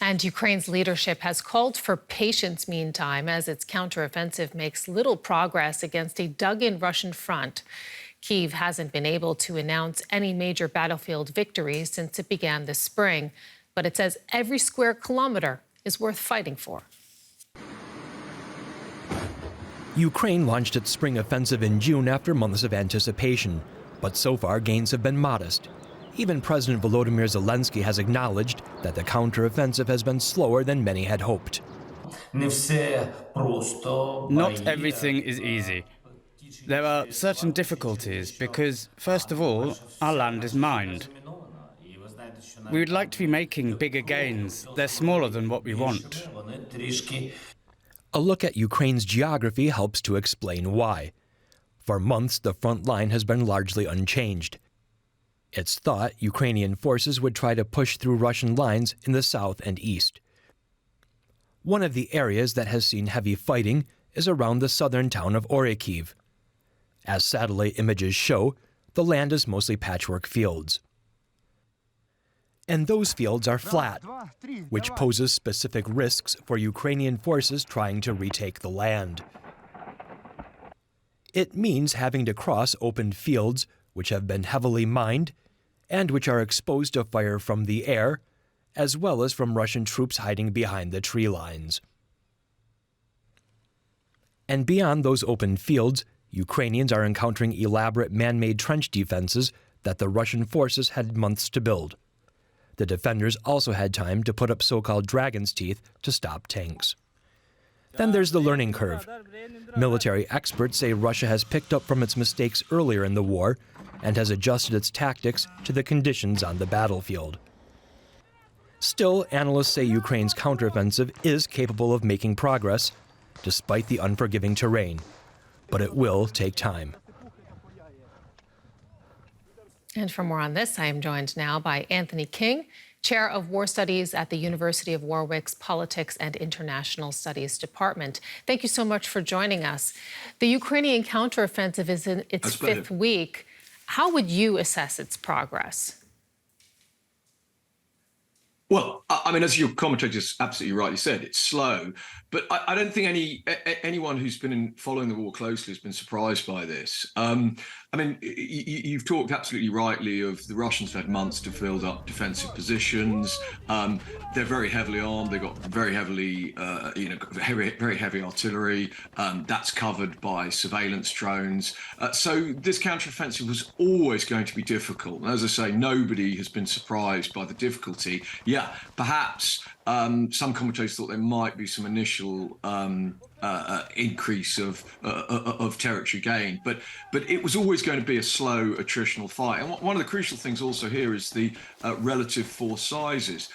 And Ukraine's leadership has called for patience meantime as its counteroffensive makes little progress against a dug-in Russian front. Kyiv hasn't been able to announce any major battlefield victories since it began this spring, but it says every square kilometer is worth fighting for. Ukraine launched its spring offensive in June after months of anticipation, but so far gains have been modest. Even President Volodymyr Zelensky has acknowledged that the counteroffensive has been slower than many had hoped. Not everything is easy. There are certain difficulties because, first of all, our land is mined. We would like to be making bigger gains. They're smaller than what we want. A look at Ukraine's geography helps to explain why. For months, the front line has been largely unchanged. It's thought Ukrainian forces would try to push through Russian lines in the south and east. One of the areas that has seen heavy fighting is around the southern town of Kyiv. As satellite images show, the land is mostly patchwork fields. And those fields are flat, which poses specific risks for Ukrainian forces trying to retake the land. It means having to cross open fields which have been heavily mined and which are exposed to fire from the air, as well as from Russian troops hiding behind the tree lines. And beyond those open fields, Ukrainians are encountering elaborate man-made trench defenses that the Russian forces had months to build. The defenders also had time to put up so-called dragon's teeth to stop tanks. Then there's the learning curve. Military experts say Russia has picked up from its mistakes earlier in the war and has adjusted its tactics to the conditions on the battlefield. Still, analysts say Ukraine's counteroffensive is capable of making progress, despite the unforgiving terrain. But it will take time. And for more on this, I am joined now by Anthony King, Chair of War Studies at the University of Warwick's Politics and International Studies Department. Thank you so much for joining us. The Ukrainian counteroffensive is in its fifth week. How would you assess its progress? Well, I mean, as your commentator just absolutely rightly said, it's slow. But I don't think anyone who's been following the war closely has been surprised by this. I mean, you've talked absolutely rightly of the Russians have had months to build up defensive positions. They're very heavily armed. They've got very heavily, very heavy artillery. That's covered by surveillance drones. So this counteroffensive was always going to be difficult. And as I say, nobody has been surprised by the difficulty. Yeah, perhaps some commentators thought there might be some initial increase of territory gain, but it was always going to be a slow attritional fight. And one of the crucial things also here is the relative force sizes.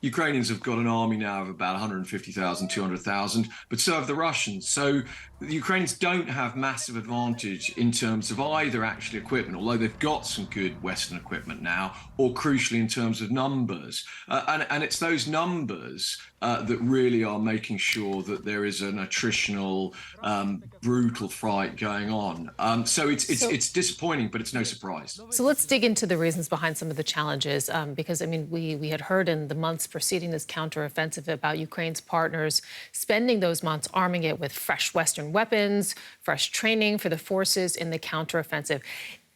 Ukrainians have got an army now of about 150,000, 200,000, but so have the Russians. So the Ukrainians don't have massive advantage in terms of either actually equipment, although they've got some good Western equipment now, or crucially in terms of numbers. And it's those numbers that really are making sure that there is an attritional, brutal fight going on. So it's disappointing, but it's no surprise. So let's dig into the reasons behind some of the challenges, because, I mean, we had heard in the months preceding this counteroffensive about Ukraine's partners spending those months arming it with fresh Western weapons, fresh training for the forces in the counteroffensive.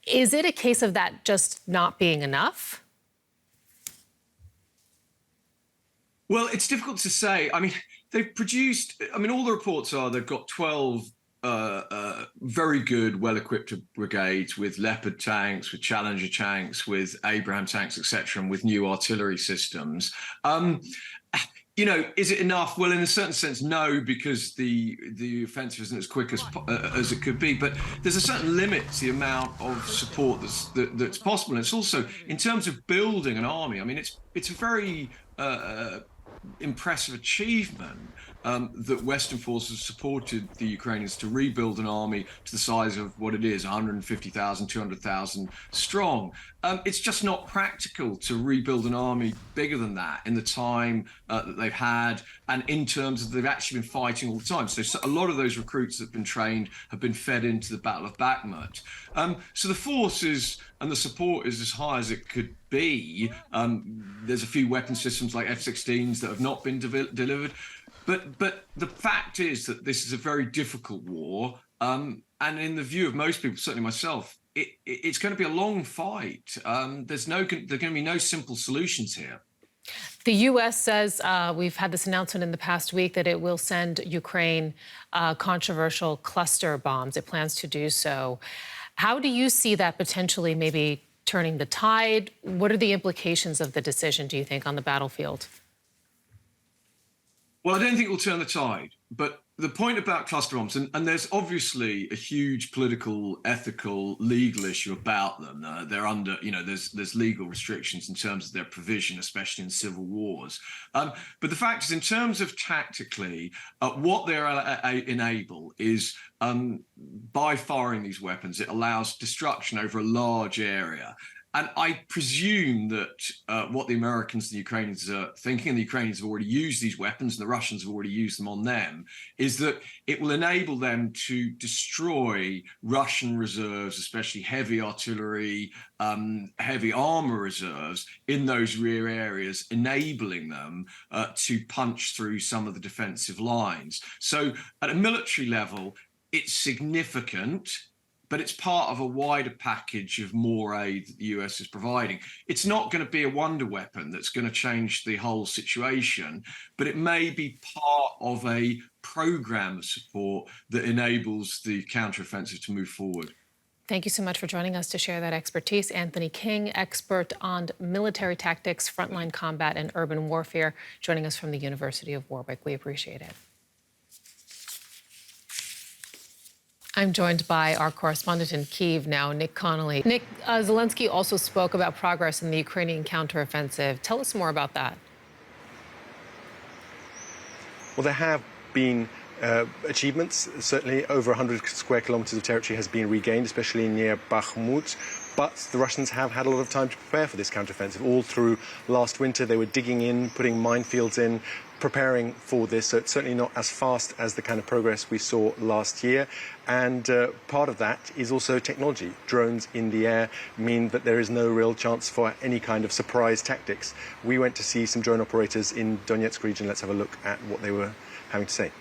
Is it a case of that just not being enough? Well, it's difficult to say. I mean, they've produced, I mean, all the reports are they've got 12 very good, well-equipped brigades with Leopard tanks, with Challenger tanks, with Abraham tanks, etc., and with new artillery systems. You know, is it enough? Well, in a certain sense, no, because the offensive isn't as quick as it could be. But there's a certain limit to the amount of support that's possible. And it's also, in terms of building an army, I mean, it's a very impressive achievement that Western forces supported the Ukrainians to rebuild an army to the size of what it is, 150,000, 200,000 strong. It's just not practical to rebuild an army bigger than that in the time that they've had, and in terms of they've actually been fighting all the time. So a lot of those recruits that have been trained have been fed into the Battle of Bakhmut. So the forces and the support is as high as it could be. There's a few weapon systems like F-16s that have not been delivered. But the fact is that this is a very difficult war. And in the view of most people, certainly myself, it's going to be a long fight. There are going to be no simple solutions here. The U.S. says, we've had this announcement in the past week, that it will send Ukraine controversial cluster bombs. It plans to do so. How do you see that potentially maybe turning the tide? What are the implications of the decision, do you think, on the battlefield? Well, I don't think it will turn the tide, but the point about cluster bombs, and there's obviously a huge political, ethical, legal issue about them. They're under, there's legal restrictions in terms of their provision, especially in civil wars. But the fact is, in terms of tactically, what they enable is, by firing these weapons, it allows destruction over a large area. And I presume that what the Americans and the Ukrainians are thinking, and the Ukrainians have already used these weapons and the Russians have already used them on them, is that it will enable them to destroy Russian reserves, especially heavy artillery, heavy armor reserves in those rear areas, enabling them to punch through some of the defensive lines. So at a military level, it's significant, but it's part of a wider package of more aid that the US is providing. It's not going to be a wonder weapon that's going to change the whole situation, but it may be part of a program of support that enables the counteroffensive to move forward. Thank you so much for joining us to share that expertise. Anthony King, expert on military tactics, frontline combat, and urban warfare, joining us from the University of Warwick. We appreciate it. I'm joined by our correspondent in Kyiv now, Nick Connolly. Nick, Zelensky also spoke about progress in the Ukrainian counteroffensive. Tell us more about that. Well, there have been achievements. Certainly over 100 square kilometers of territory has been regained, especially near Bakhmut. But the Russians have had a lot of time to prepare for this counteroffensive. All through last winter, they were digging in, putting minefields in, preparing for this. So it's certainly not as fast as the kind of progress we saw last year. And part of that is also technology. Drones in the air mean that there is no real chance for any kind of surprise tactics. We went to see some drone operators in Donetsk region. Let's have a look at what they were having to say.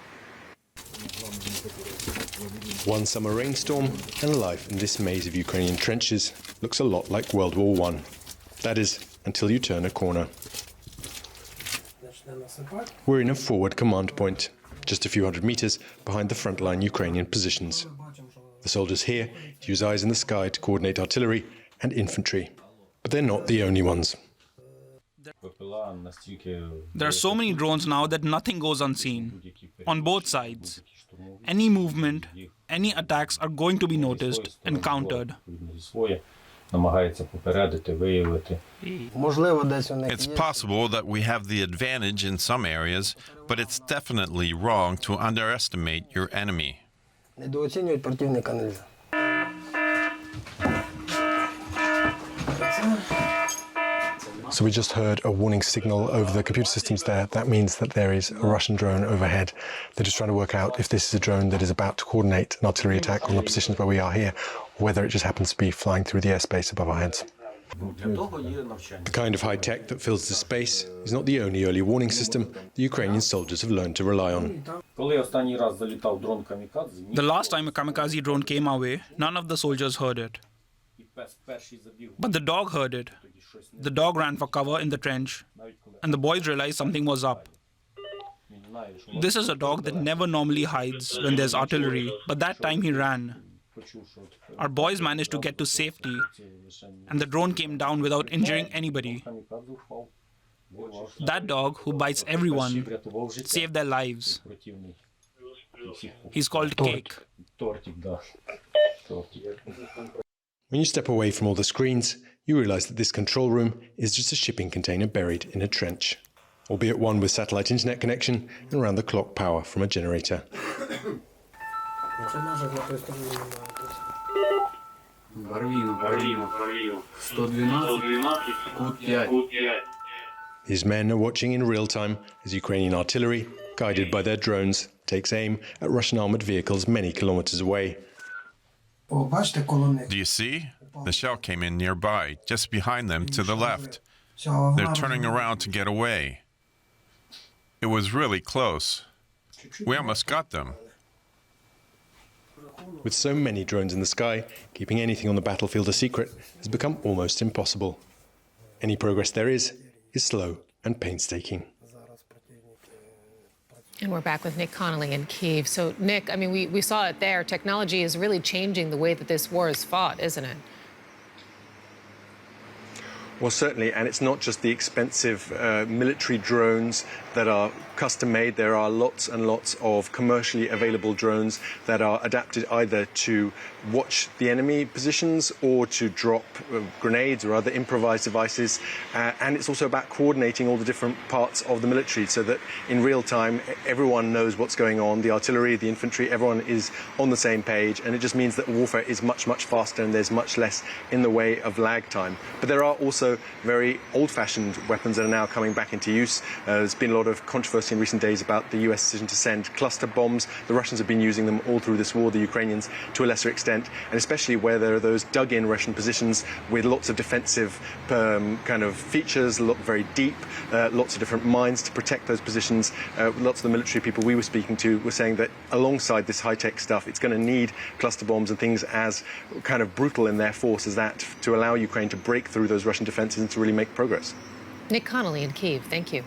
One summer rainstorm and life in this maze of Ukrainian trenches looks a lot like World War I. That is, until you turn a corner. We're in a forward command point, just a few hundred meters behind the frontline Ukrainian positions. The soldiers here use eyes in the sky to coordinate artillery and infantry. But they're not the only ones. There are so many drones now that nothing goes unseen, on both sides. Any movement, any attacks are going to be noticed and countered. It's possible that we have the advantage in some areas, but it's definitely wrong to underestimate your enemy. So we just heard a warning signal over the computer systems there. That means that there is a Russian drone overhead. They're just trying to work out if this is a drone that is about to coordinate an artillery attack on the positions where we are here, or whether it just happens to be flying through the airspace above our heads. The kind of high tech that fills the space is not the only early warning system the Ukrainian soldiers have learned to rely on. The last time a kamikaze drone came our way, none of the soldiers heard it. But the dog heard it. The dog ran for cover in the trench, and the boys realized something was up. This is a dog that never normally hides when there's artillery, but that time he ran. Our boys managed to get to safety, and the drone came down without injuring anybody. That dog, who bites everyone, saved their lives. He's called Cake. When you step away from all the screens, you realize that this control room is just a shipping container buried in a trench. albeit one with satellite internet connection and round-the-clock power from a generator. His men are watching in real time as Ukrainian artillery, guided by their drones, takes aim at Russian armoured vehicles many kilometers away. Do you see? The shell came in nearby, just behind them to the left. They're turning around to get away. It was really close. We almost got them. With so many drones in the sky, keeping anything on the battlefield a secret has become almost impossible. Any progress there is slow and painstaking. And we're back with Nick Connolly in Kyiv. So, Nick, I mean, we saw it there. Technology is really changing the way that this war is fought, isn't it? Well, certainly, and it's not just the expensive military drones that are custom-made. There are lots and lots of commercially available drones that are adapted either to watch the enemy positions or to drop grenades or other improvised devices. And it's also about coordinating all the different parts of the military so that in real time, everyone knows what's going on. The artillery, the infantry, everyone is on the same page. And it just means that warfare is much, much faster and there's much less in the way of lag time. But there are also very old-fashioned weapons that are now coming back into use. There's been a lot of controversy in recent days about the US decision to send cluster bombs. The Russians have been using them all through this war, the Ukrainians to a lesser extent, and especially where there are those dug-in Russian positions with lots of defensive kind of features, very deep, lots of different mines to protect those positions. Lots of the military people we were speaking to were saying that alongside this high-tech stuff, it's going to need cluster bombs and things as kind of brutal in their force as that to allow Ukraine to break through those Russian defenses and to really make progress. Nick Connolly in Kyiv, thank you.